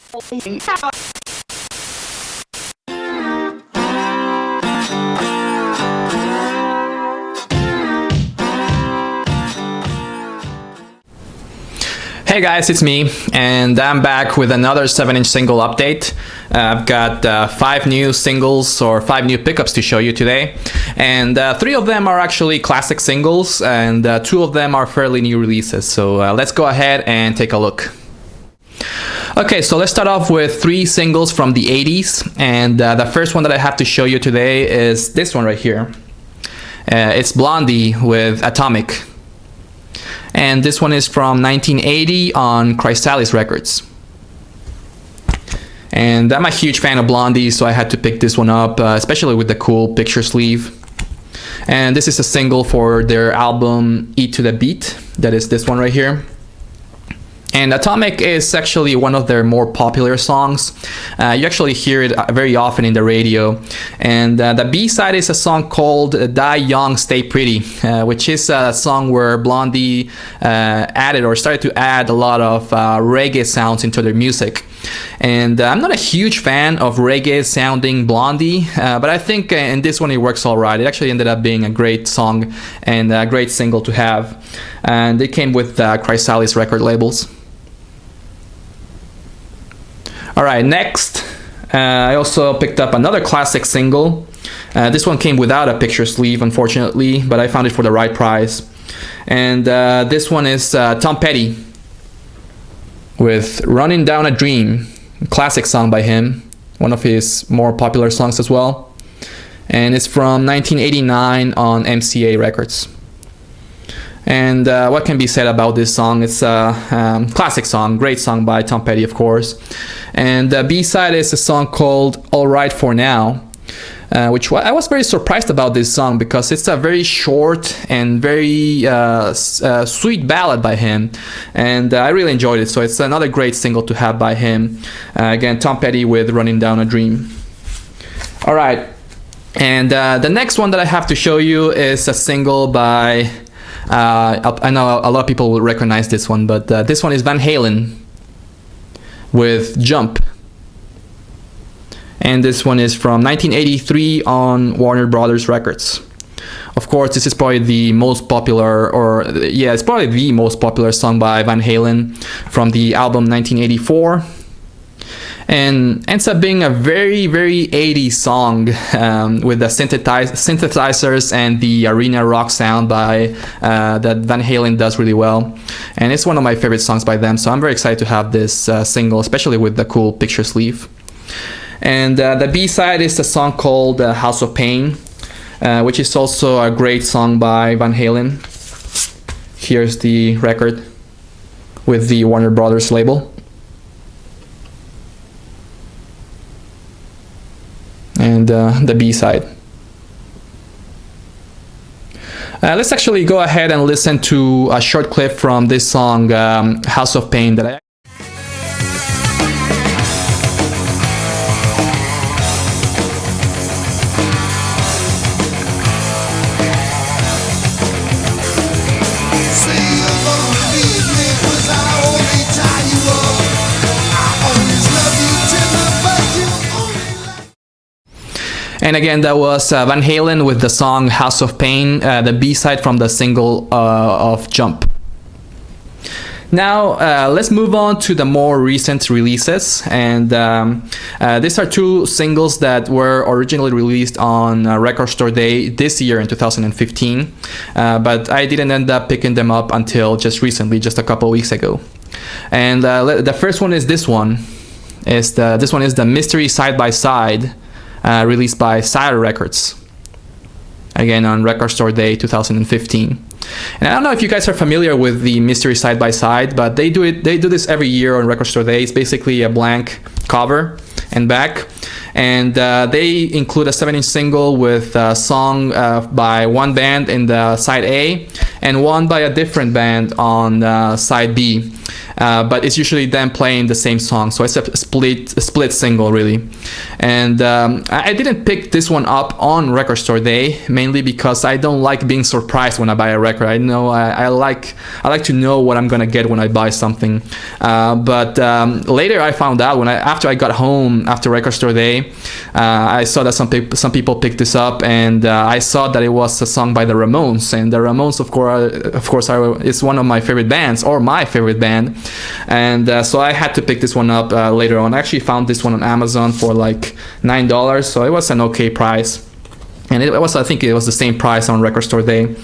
Hey guys, it's me, and I'm back with another 7-inch single update. I've got 5 new singles or 5 new pickups to show you today, and 3 of them are actually classic singles, and 2 of them are fairly new releases. So let's go ahead and take a look. Okay, so let's start off with 3 singles from the 80s, and the first one that I have to show you today is this one right here. It's Blondie with Atomic. And this one is from 1980 on Chrysalis Records. And I'm a huge fan of Blondie, so I had to pick this one up, especially with the cool picture sleeve. And this is a single for their album E to the Beat, that is this one right here. And Atomic is actually one of their more popular songs. You actually hear it very often in the radio. And the B-side is a song called Die Young, Stay Pretty, which is a song where Blondie added or started to add a lot of reggae sounds into their music. And I'm not a huge fan of reggae sounding Blondie, but I think in this one it works all right. It actually ended up being a great song and a great single to have. And it came with Chrysalis record labels. Alright, next, I also picked up another classic single. This one came without a picture sleeve, unfortunately, but I found it for the right price. And this one is Tom Petty with Running Down a Dream, a classic song by him, one of his more popular songs as well. And it's from 1989 on MCA Records. And what can be said about this song? It's a classic song, great song by Tom Petty, of course. And the B-side is a song called All Right For Now, which I was very surprised about this song because it's a very short and very sweet ballad by him. And I really enjoyed it, so it's another great single to have by him. Again, Tom Petty with Running Down a Dream. All right, and the next one that I have to show you is a single by... I know a lot of people will recognize this one, but this one is Van Halen with Jump. And this one is from 1983 on Warner Brothers Records. Of course, this is probably the most popular, it's probably the most popular song by Van Halen from the album 1984. And ends up being a very, very 80s song with the synthesizers and the arena rock sound by that Van Halen does really well. And it's one of my favorite songs by them, so I'm very excited to have this single, especially with the cool picture sleeve. And the B-side is a song called House of Pain, which is also a great song by Van Halen. Here's the record with the Warner Brothers label. And the B-side. Let's actually go ahead and listen to a short clip from this song, House of Pain, that I And again, that was Van Halen with the song House of Pain, the B-side from the single of Jump. Now, let's move on to the more recent releases. And these are 2 singles that were originally released on Record Store Day this year in 2015. But I didn't end up picking them up until just recently, just a couple weeks ago. And the first one is this one. This one is the Mystery Side by Side. Released by Sire Records, again on Record Store Day 2015. And I don't know if you guys are familiar with the Mystery Side by Side, but they do this every year on Record Store Day. It's basically a blank cover and back, and they include a 7-inch single with a song by one band in the side A and one by a different band on side B. but it's usually them playing the same song, so it's a split single really. And I didn't pick this one up on Record Store Day, mainly because I don't like being surprised when I buy a record. I know I like to know what I'm gonna get when I buy something. But later I found out after I got home after Record Store Day, I saw that some people picked this up, and I saw that it was a song by the Ramones, and the Ramones of course is one of my favorite bands, or my favorite band. And so I had to pick this one up later on. I actually found this one on Amazon for like $9, so it was an okay price. And I think it was the same price on Record Store Day.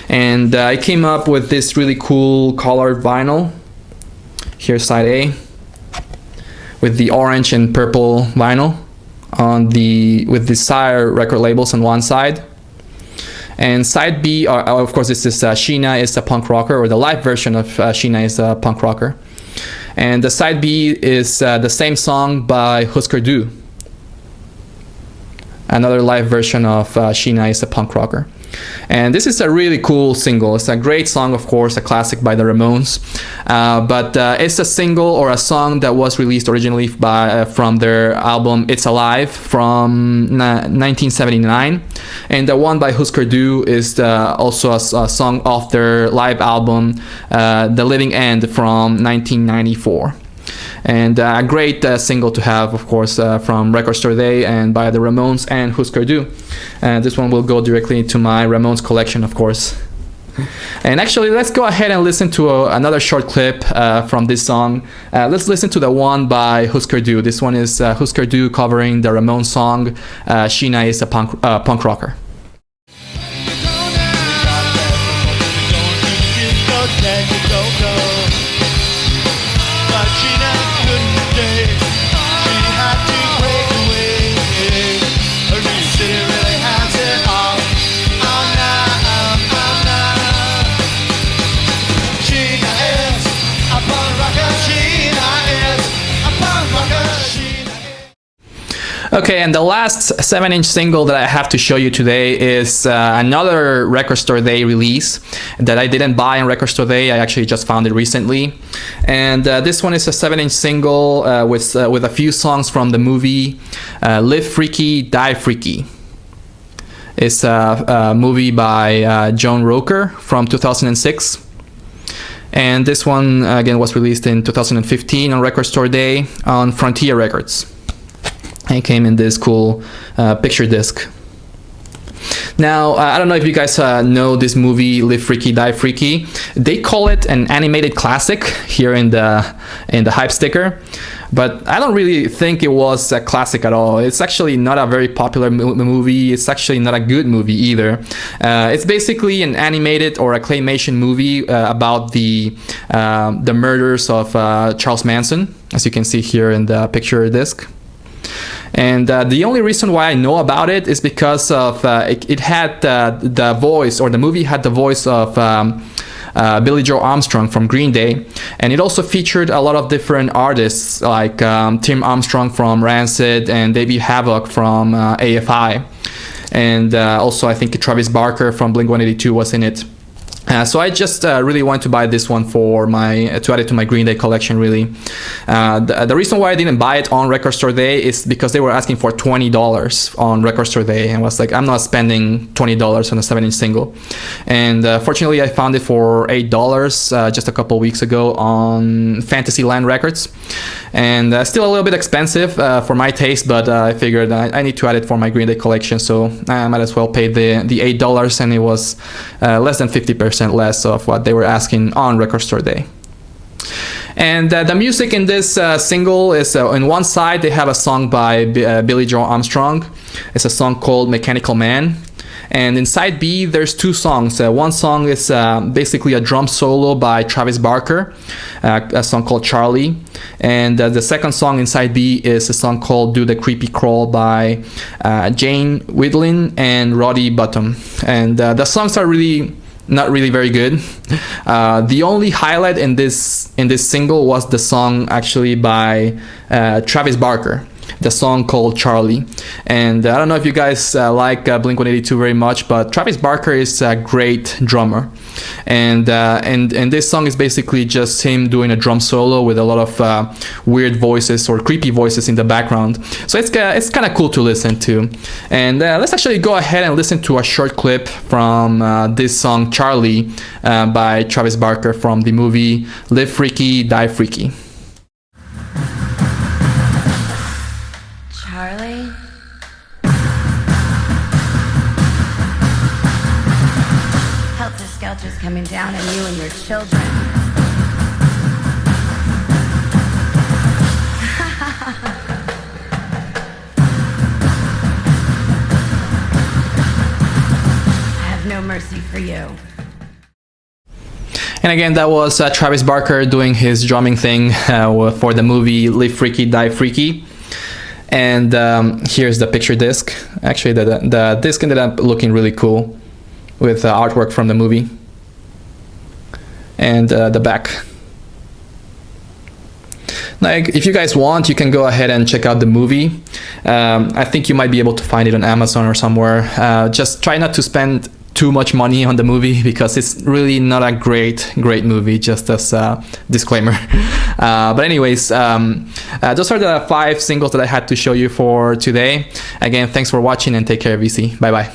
And I came up with this really cool colored vinyl. Here's side A with the orange and purple vinyl with the Sire record labels on one side. And side B, of course, this is Sheena is a punk rocker, or the live version of Sheena is a punk rocker. And the side B is the same song by Husker Du, another live version of Sheena is a punk rocker. And this is a really cool single. It's a great song, of course, a classic by the Ramones. But it's a single or a song that was released originally from their album It's Alive from 1979. And the one by Husker Du is also a song off their live album The Living End from 1994. And a great single to have, of course, from Record Store Day and by the Ramones and Husker Du. This one will go directly into my Ramones collection, of course. And actually, let's go ahead and listen to another short clip from this song. Let's listen to the one by Husker Du. This one is Husker Du covering the Ramones song Sheena is a punk rocker. Okay, and the last 7-inch single that I have to show you today is another Record Store Day release that I didn't buy on Record Store Day. I actually just found it recently. And this one is a 7-inch single with a few songs from the movie Live Freaky, Die Freaky. It's a movie by Joan Roker from 2006. And this one, again, was released in 2015 on Record Store Day on Frontier Records. It came in this cool picture disc. Now, I don't know if you guys know this movie, Live Freaky, Die Freaky. They call it an animated classic here in the hype sticker, but I don't really think it was a classic at all. It's actually not a very popular movie. It's actually not a good movie either. It's basically an animated or a claymation movie about the murders of Charles Manson, as you can see here in the picture disc. And the only reason why I know about it is because of it had the voice, or the movie had the voice of Billy Joe Armstrong from Green Day, and it also featured a lot of different artists like Tim Armstrong from Rancid and Davey Havok from AFI, and also I think Travis Barker from Blink-182 was in it. So I just really wanted to buy this one to add it to my Green Day collection, really. The reason why I didn't buy it on Record Store Day is because they were asking for $20 on Record Store Day, and I was like, I'm not spending $20 on a 7-inch single. And fortunately, I found it for $8 just a couple weeks ago on Fantasyland Records. And still a little bit expensive for my taste, but I figured I need to add it for my Green Day collection, so I might as well pay the $8, and it was less than 50% less of what they were asking on Record Store Day. And the music in this single is, on one side they have a song by Billy Joe Armstrong. It's a song called Mechanical Man. And in side B, there's two songs. One song is basically a drum solo by Travis Barker, a song called Charlie. And the second song in side B is a song called Do the Creepy Crawl by Jane Widlin and Roddy Bottum. And the songs are really not really very good. The only highlight in this single was the song actually by Travis Barker. the song called Charlie. And I don't know if you guys like Blink-182 very much, but Travis Barker is a great drummer. And this song is basically just him doing a drum solo with a lot of weird voices or creepy voices in the background. So it's kind of cool to listen to. And let's actually go ahead and listen to a short clip from this song Charlie by Travis Barker from the movie Live Freaky, Die Freaky. Charlie? Helter-skelter's coming down on you and your children. I have no mercy for you. And again, that was Travis Barker doing his drumming thing for the movie Live Freaky, Die Freaky. And here's the picture disc. Actually, the disc ended up looking really cool with artwork from the movie. And the back. Now, if you guys want, you can go ahead and check out the movie. I think you might be able to find it on Amazon or somewhere. Just try not to spend too much money on the movie because it's really not a great movie, just as a disclaimer. But anyways, those are the 5 singles that I had to show you for today. Again, thanks for watching and take care, VC. Bye bye.